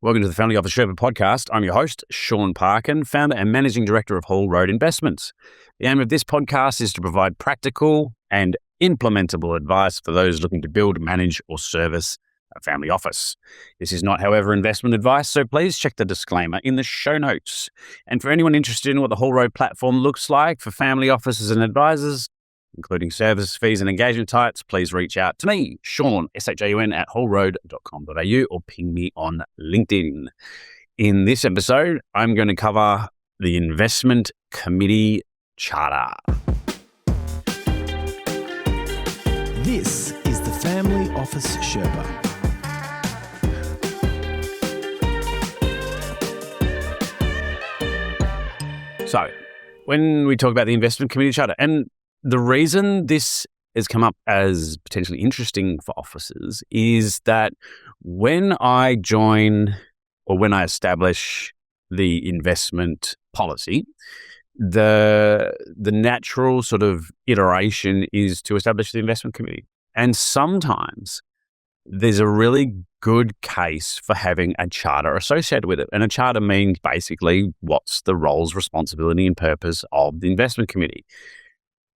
Welcome to the Family Office Sherpa podcast. I'm your host, Shaun Parkin, founder and managing director of Whole Road Investments. The aim of this podcast is to provide practical and implementable advice for those looking to build, manage, or service a family office. This is not, however, investment advice, so please check the disclaimer in the show notes. And for anyone interested in what the Whole Road platform looks like for family offices and advisors, including service fees and engagement types, please reach out to me, Shaun, S-H-A-U-N, at wholeroad.com.au or ping me on LinkedIn. In this episode, I'm going to cover the Investment Committee Charter. This is the Family Office Sherpa. So, when we talk about the Investment Committee Charter, and the reason this has come up as potentially interesting for officers is that when I join or when I establish the investment policy, the natural sort of iteration is to establish the investment committee. And sometimes there's a really good case for having a charter associated with it. And a charter means basically what's the roles, responsibility, and purpose of the investment committee.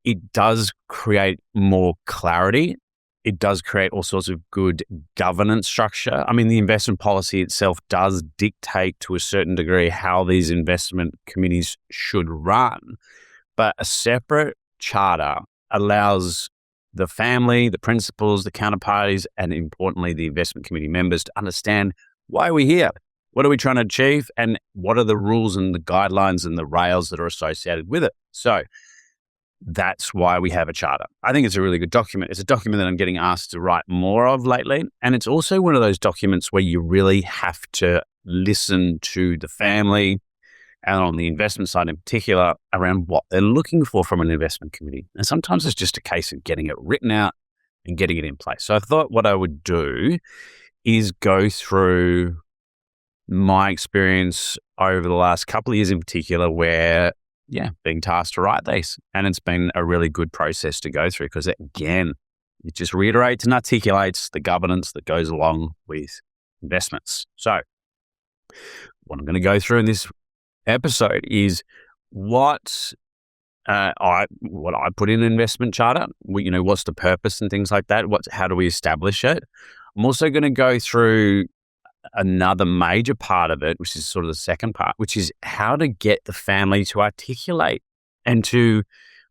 It does create more clarity. It does create all sorts of good governance structure. I mean, the investment policy itself does dictate to a certain degree how these investment committees should run. But a separate charter allows the family, the principals, the counterparties, and importantly, the investment committee members to understand why we're here. What are we trying to achieve? And what are the rules and the guidelines and the rails that are associated with it? So that's why we have a charter. I think it's a really good document. It's a document that I'm getting asked to write more of lately. And it's also one of those documents where you really have to listen to the family and on the investment side in particular around what they're looking for from an investment committee. And sometimes it's just a case of getting it written out and getting it in place. So I thought what I would do is go through my experience over the last couple of years in particular where being tasked to write these. And it's been a really good process to go through because, again, it just reiterates and articulates the governance that goes along with investments. So what I'm going to go through in this episode is what I put in an investment charter, what's the purpose and things like that, how do we establish it. I'm also going to go through another major part of it, which is sort of the second part, which is how to get the family to articulate and to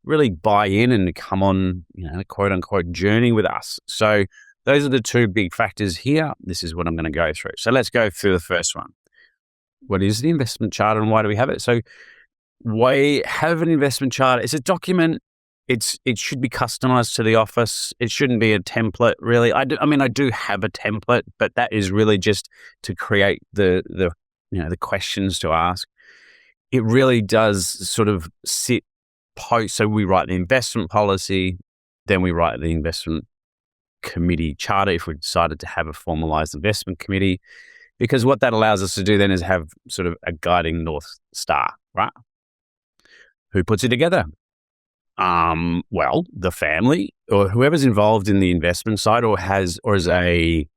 really buy in and come on, a quote unquote journey with us. So those are the two big factors here. This is what I'm going to go through. So let's go through the first one. What is the investment charter and why do we have it? So we have an investment charter. It's a document. It should be customized to the office. It shouldn't be a template, really. I do have a template, but that is really just to create the questions to ask. It really does sort of sit post. So we write the investment policy, then we write the investment committee charter if we decided to have a formalized investment committee, because what that allows us to do then is have sort of a guiding North Star, right? Who puts it together? Well, the family or whoever's involved in the investment side or is a,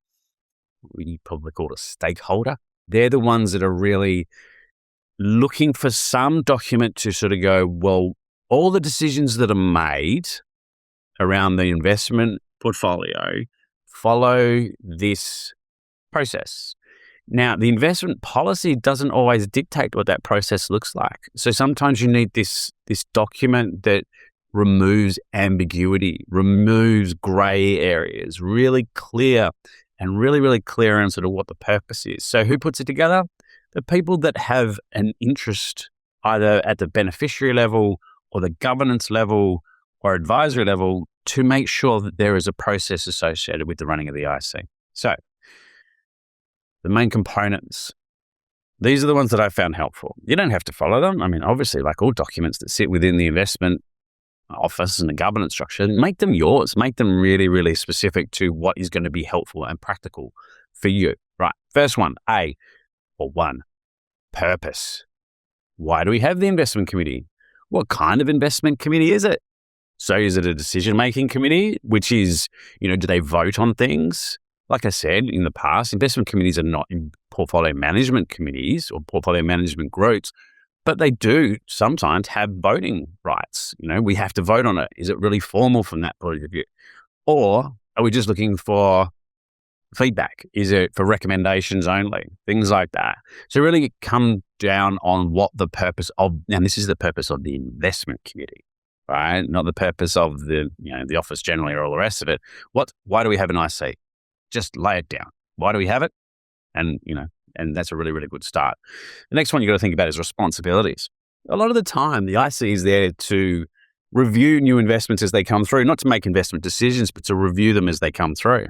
we probably call it a stakeholder. They're the ones that are really looking for some document to sort of go, well, all the decisions that are made around the investment portfolio follow this process. Now, the investment policy doesn't always dictate what that process looks like. So sometimes you need this document that removes ambiguity, removes gray areas, really clear and really, really clear on sort of what the purpose is. So who puts it together? The people that have an interest either at the beneficiary level or the governance level or advisory level to make sure that there is a process associated with the running of the IC. So the main components, these are the ones that I found helpful. You don't have to follow them. I mean, obviously, like all documents that sit within the investment office and the governance structure, make them yours. Make them really, really specific to what is going to be helpful and practical for you. Right. First one, one, purpose. Why do we have the investment committee? What kind of investment committee is it? So is it a decision-making committee, which is, do they vote on things? Like I said in the past, investment committees are not portfolio management committees or portfolio management groups, but they do sometimes have voting rights. We have to vote on it. Is it really formal from that point of view? Or are we just looking for feedback? Is it for recommendations only? Things like that. So really come down on what the purpose of, and this is the purpose of the investment committee, right? Not the purpose of the office generally or all the rest of it. Why do we have an IC? Just lay it down. Why do we have it? And that's a really, really good start. The next one you got to think about is responsibilities. A lot of the time, the IC is there to review new investments as they come through, not to make investment decisions, but to review them as they come through.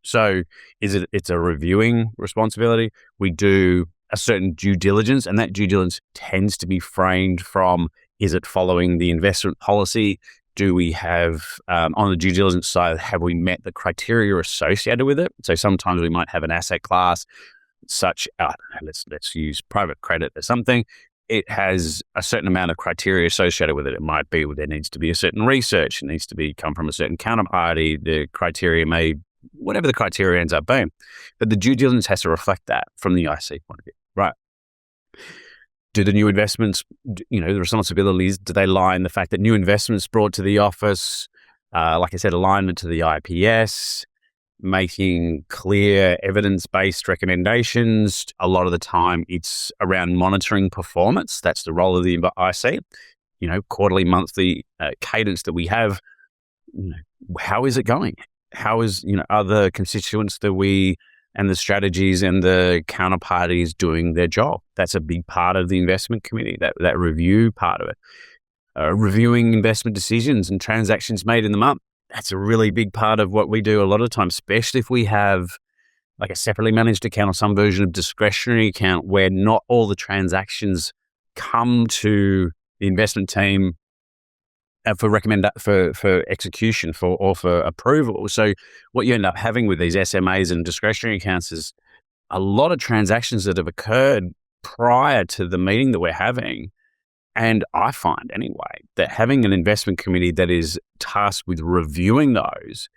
So it's a reviewing responsibility. We do a certain due diligence, and that due diligence tends to be framed from, is it following the investment policy? Do we have, on the due diligence side, have we met the criteria associated with it? So sometimes we might have an asset class such, let's use private credit or something. It has a certain amount of criteria associated with it. It might be there needs to be a certain research. It needs to come from a certain counterparty. The criteria whatever the criteria ends up being. But the due diligence has to reflect that from the IC point of view, right? Do the new investments, the responsibilities, do they lie in the fact that new investments brought to the office, like I said, alignment to the IPS, making clear evidence-based recommendations? A lot of the time it's around monitoring performance. That's the role of the IC. Quarterly, monthly cadence that we have. How is it going? How is, are the constituents and the strategies and the counterparties doing their job? That's a big part of the investment committee, that review part of it. Reviewing investment decisions and transactions made in the month. That's a really big part of what we do a lot of times, especially if we have like a separately managed account or some version of discretionary account where not all the transactions come to the investment team for execution or for approval. So what you end up having with these SMAs and discretionary accounts is a lot of transactions that have occurred prior to the meeting that we're having. And I find anyway that having an investment committee that is tasked with reviewing those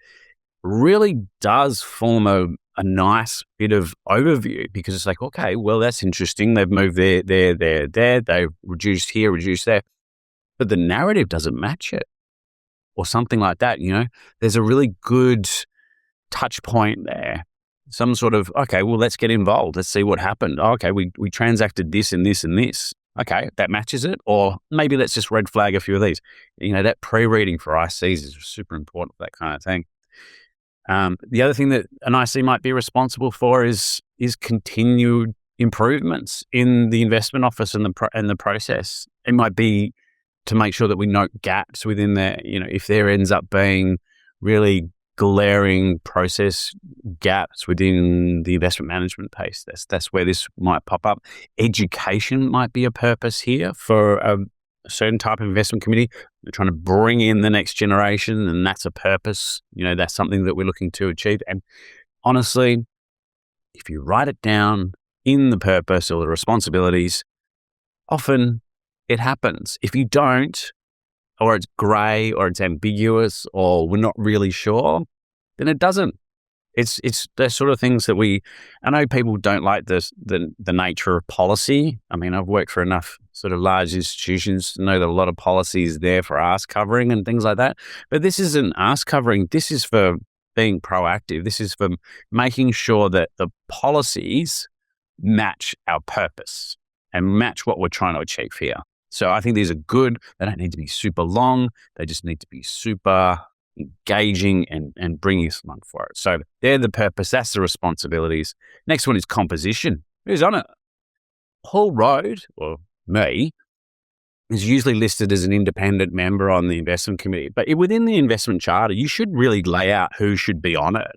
really does form a nice bit of overview, because it's like, okay, well, that's interesting. They've moved there. They've reduced here, reduced there. But the narrative doesn't match it or something like that. There's a really good touch point there. Some sort of, okay, well, let's get involved. Let's see what happened. Okay, we transacted this and this and this. Okay, that matches it. Or maybe let's just red flag a few of these. That pre-reading for ICs is super important for that kind of thing. The other thing that an IC might be responsible for is continued improvements in the investment office and the process. It might be to make sure that we note gaps within there. If there ends up being really glaring process gaps within the investment management piece, that's where this might pop up. Education might be a purpose here for a certain type of investment committee. They're trying to bring in the next generation, and that's a purpose. That's something that we're looking to achieve. And honestly, if you write it down in the purpose or the responsibilities, often it happens. If you don't, or it's grey, or it's ambiguous, or we're not really sure, then it doesn't. It's the sort of things that I know people don't like the nature of policy. I mean, I've worked for enough sort of large institutions to know that a lot of policy is there for ask covering and things like that. But this isn't ask covering. This is for being proactive. This is for making sure that the policies match our purpose and match what we're trying to achieve here. So I think these are good. They don't need to be super long. They just need to be super engaging and bringing us along for it. So they're the purpose. That's the responsibilities. Next one is composition. Who's on it? Paul Road, or me, is usually listed as an independent member on the investment committee. But within the investment charter, you should really lay out who should be on it.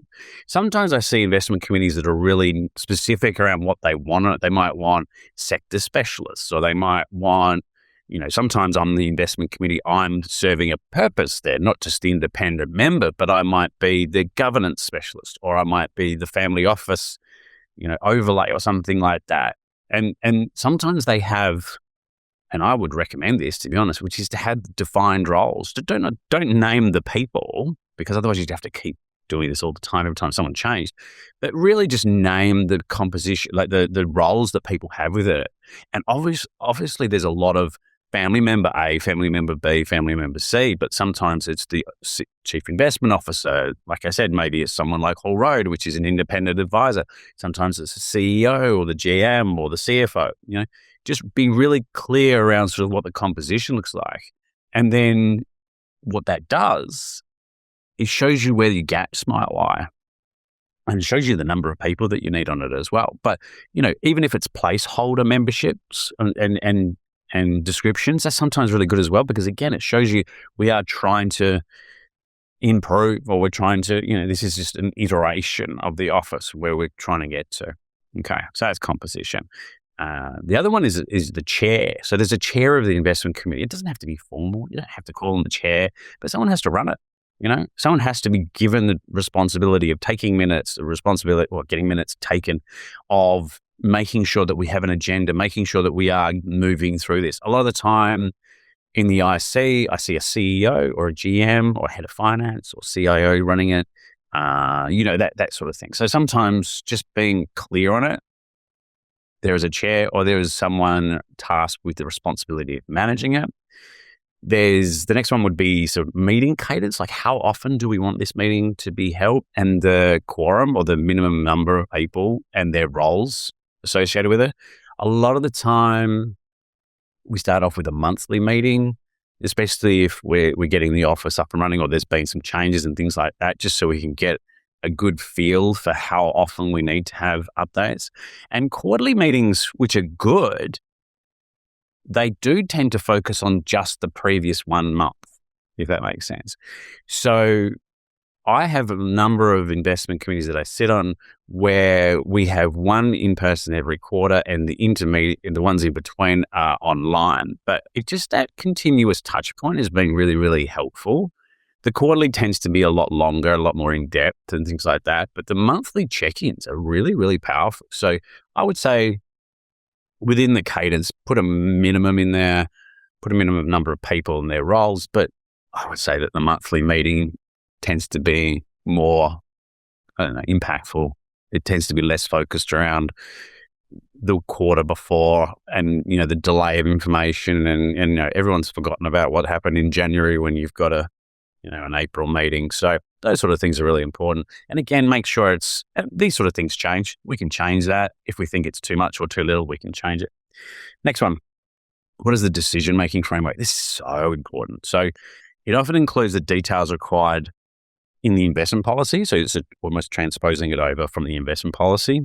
Sometimes I see investment committees that are really specific around what they want on it. They might want sector specialists, or they might want, sometimes on the investment committee, I'm serving a purpose there, not just the independent member, but I might be the governance specialist, or I might be the family office, overlay or something like that. And sometimes they have, and I would recommend this, to be honest, which is to have defined roles. Don't name the people, because otherwise you'd have to keep doing this all the time every time someone changed, but really just name the composition, like the roles that people have with it. And obviously there's a lot of family member A, family member B, family member C, but sometimes it's the chief investment officer. Like I said, maybe it's someone like Hall Road, which is an independent advisor. Sometimes it's the CEO or the GM or the CFO. Just be really clear around sort of what the composition looks like. And then what that does, it shows you where your gaps might lie. And it shows you the number of people that you need on it as well. But, even if it's placeholder memberships and descriptions, that's sometimes really good as well, because again, it shows you we are trying to improve, or we're trying to, this is just an iteration of the office where we're trying to get to. Okay, so that's composition. The other one is the chair. So there's a chair of the investment committee. It doesn't have to be formal. You don't have to call them the chair, but someone has to run it. Someone has to be given the responsibility of taking minutes, getting minutes taken, of making sure that we have an agenda, making sure that we are moving through this. A lot of the time in the IC, I see a CEO or a GM or a head of finance or CIO running it, that sort of thing. So sometimes just being clear on it, there is a chair or there is someone tasked with the responsibility of managing it. The next one would be sort of meeting cadence, like how often do we want this meeting to be held, and the quorum or the minimum number of people and their roles associated with it. A lot of the time we start off with a monthly meeting, especially if we're getting the office up and running or there's been some changes and things like that, just so we can get a good feel for how often we need to have updates. And quarterly meetings, which are good, they do tend to focus on just the previous 1 month, if that makes sense. So I have a number of investment committees that I sit on where we have one in person every quarter, and the ones in between are online. But that continuous touch point has been really, really helpful. The quarterly tends to be a lot longer, a lot more in depth and things like that. But the monthly check-ins are really, really powerful. So I would say within the cadence, put a minimum in there, put a minimum number of people and their roles. But I would say that the monthly meeting tends to be more, impactful. It tends to be less focused around the quarter before and, the delay of information and everyone's forgotten about what happened in January when you've got an April meeting. So those sort of things are really important. And again, make sure these sort of things change. We can change that. If we think it's too much or too little, we can change it. Next one. What is the decision-making framework? This is so important. So it often includes the details required in the investment policy. So it's almost transposing it over from the investment policy.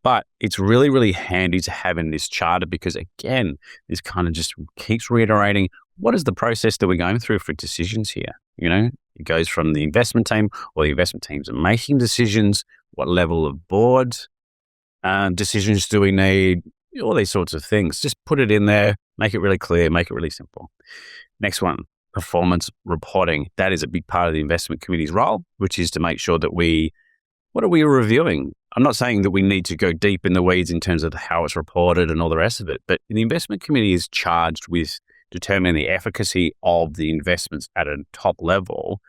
But it's really, really handy to have in this charter because, again, this kind of just keeps reiterating what is the process that we're going through for decisions here. It goes from the investment team, or the investment teams are making decisions, what level of board decisions do we need, all these sorts of things. Just put it in there, make it really clear, make it really simple. Next one. Performance reporting. That is a big part of the investment committee's role, which is to make sure that what are we reviewing? I'm not saying that we need to go deep in the weeds in terms of how it's reported and all the rest of it, but the investment committee is charged with determining the efficacy of the investments at a top level.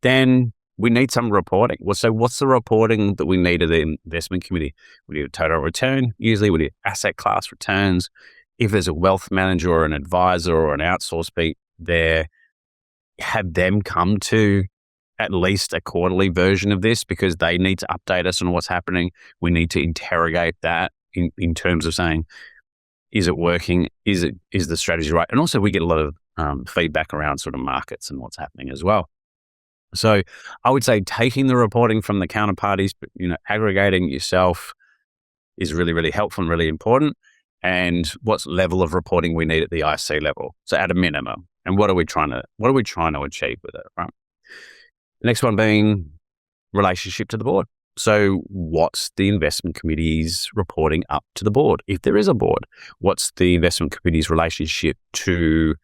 Then we need some reporting. So what's the reporting that we need of the investment committee? We need a total return. Usually we need asset class returns. If there's a wealth manager or an advisor or an outsource beat there, have them come to at least a quarterly version of this because they need to update us on what's happening. We need to interrogate that in terms of saying, is it working? Is the strategy right? And also we get a lot of feedback around sort of markets and what's happening as well. So I would say taking the reporting from the counterparties, but aggregating it yourself is really, really helpful and really important. And what level of reporting we need at the IC level. So at a minimum. And what are we trying to achieve with it, right? The next one being relationship to the board. So what's the investment committee's reporting up to the board? If there is a board, what's the investment committee's relationship to,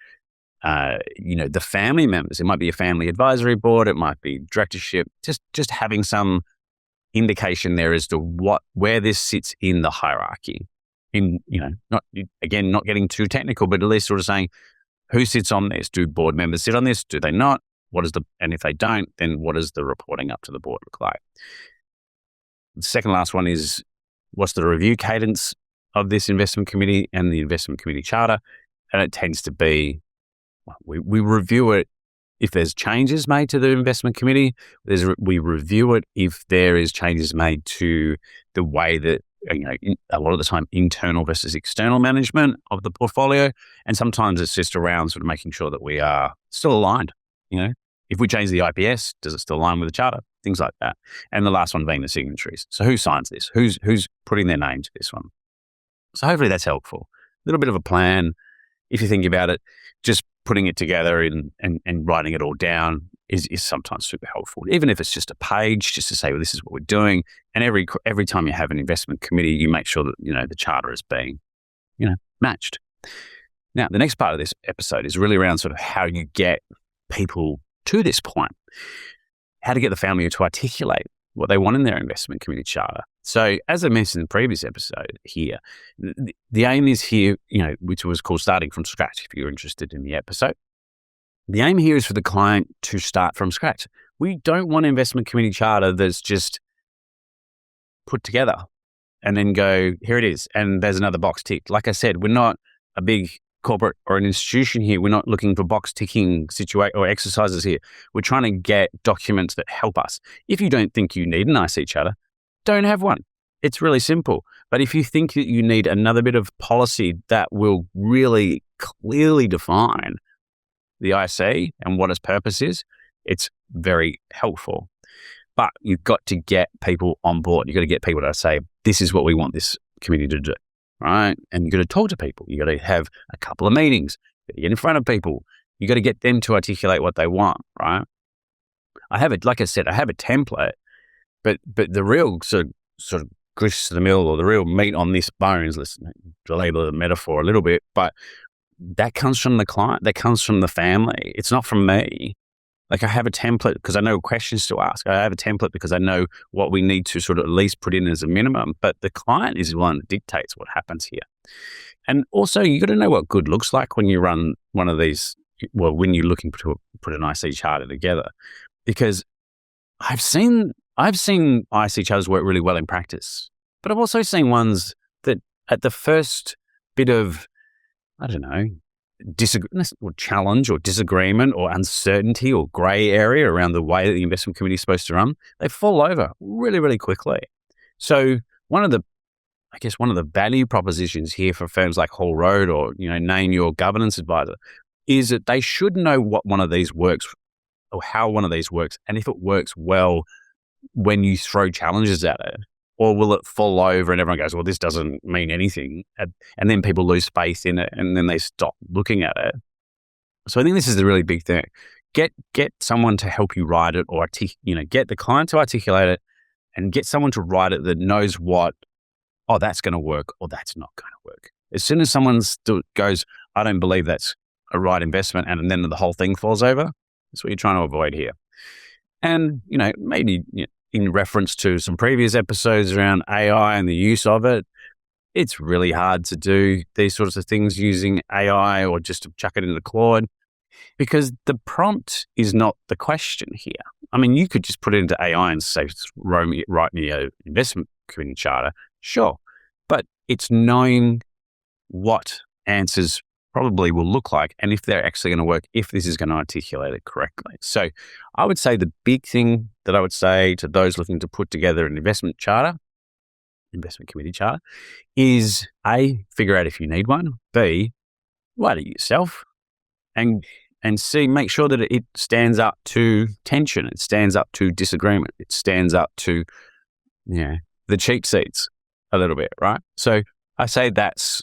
the family members? It might be a family advisory board. It might be directorship. Just having some indication there as to where this sits in the hierarchy. Not getting too technical, but at least sort of saying, who sits on this? Do board members sit on this? Do they not? and if they don't, then what does the reporting up to the board look like? The second last one is, what's the review cadence of this investment committee and the investment committee charter? And it tends to be, we review it if there's changes made to the investment committee. We review it if there is changes made to the way that, a lot of the time, internal versus external management of the portfolio. And sometimes it's just around sort of making sure that we are still aligned. If we change the IPS, does it still align with the charter? Things like that. And the last one being the signatories. So who signs this? Who's putting their name to this one? So hopefully that's helpful. A little bit of a plan. If you think about it, just putting it together and writing it all down is sometimes super helpful. Even if it's just a page, just to say, well, this is what we're doing. And every time you have an investment committee, you make sure that, the charter is being, matched. Now, the next part of this episode is really around sort of how you get people to this point, how to get the family to articulate what they want in their investment committee charter. So as I mentioned in the previous episode here, the aim is here, which was called Starting from Scratch, if you're interested in the episode. The aim here is for the client to start from scratch. We don't want an investment committee charter that's just put together and then go, here it is, and there's another box ticked. Like I said, we're not a big corporate or an institution here. We're not looking for box ticking or exercises here. We're trying to get documents that help us. If you don't think you need an IC charter, don't have one. It's really simple. But if you think that you need another bit of policy that will really clearly define the IC and what its purpose is, it's very helpful. But you've got to get people on board. You've got to get people to say, this is what we want this committee to do. Right? And you've got to talk to people. You've got to have a couple of meetings. You've got to get in front of people. You've got to get them to articulate what they want, right? Like I said, I have a template, but the real sort of grist to the mill, or the real meat on this bones, let's label the metaphor a little bit, but that comes from the client. That comes from the family. It's not from me. Like, I have a template because I know questions to ask. I have a template because I know what we need to sort of at least put in as a minimum. But the client is the one that dictates what happens here. And also, you got to know what good looks like when you run one of these, when you're looking to put an IC charter together. Because I've seen IC charters work really well in practice. But I've also seen ones that at the first bit of, challenge or disagreement or uncertainty or grey area around the way that the investment committee is supposed to run, they fall over really, really quickly. So one of the value propositions here for firms like Hall Road or, name your governance advisor, is that they should know what one of these works or how one of these works, and if it works well when you throw challenges at it. Or will it fall over and everyone goes, well, this doesn't mean anything? And then people lose faith in it and then they stop looking at it. So I think this is the really big thing. Get someone to help you write it, or get the client to articulate it, and get someone to write it that knows that's going to work or that's not going to work. As soon as someone goes, I don't believe that's a right investment, and then the whole thing falls over, that's what you're trying to avoid here. And, maybe in reference to some previous episodes around AI and the use of it, it's really hard to do these sorts of things using AI or just to chuck it into Claude, because the prompt is not the question here. I mean, you could just put it into AI and say, write me an investment committee charter, sure. But it's knowing what answers probably will look like and if they're actually going to work, if this is going to articulate it correctly. So I would say the big thing that I would say to those looking to put together an investment committee charter, is A, figure out if you need one, B, write it yourself, and C, make sure that it stands up to tension, it stands up to disagreement, it stands up to the cheap seats a little bit, right? So I say that's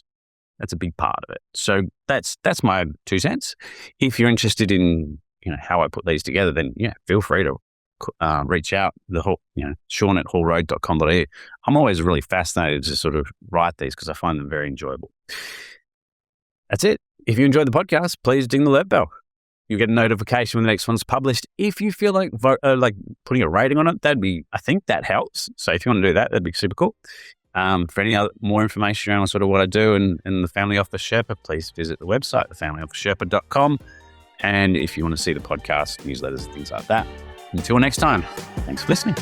a big part of it. So that's my 2 cents. If you're interested in how I put these together, then feel free to reach out. Shaun at hallroad.com.au. I'm always really fascinated to sort of write these because I find them very enjoyable. That's it. If you enjoyed the podcast, please ding the alert bell. You'll get a notification when the next one's published. If you feel like putting a rating on it, I think that helps. So if you want to do that, that'd be super cool. For any more information around sort of what I do and the Family Office Sherpa, please visit the website, thefamilyofficesherpa.com. And if you want to see the podcast, newsletters, things like that. Until next time, thanks for listening.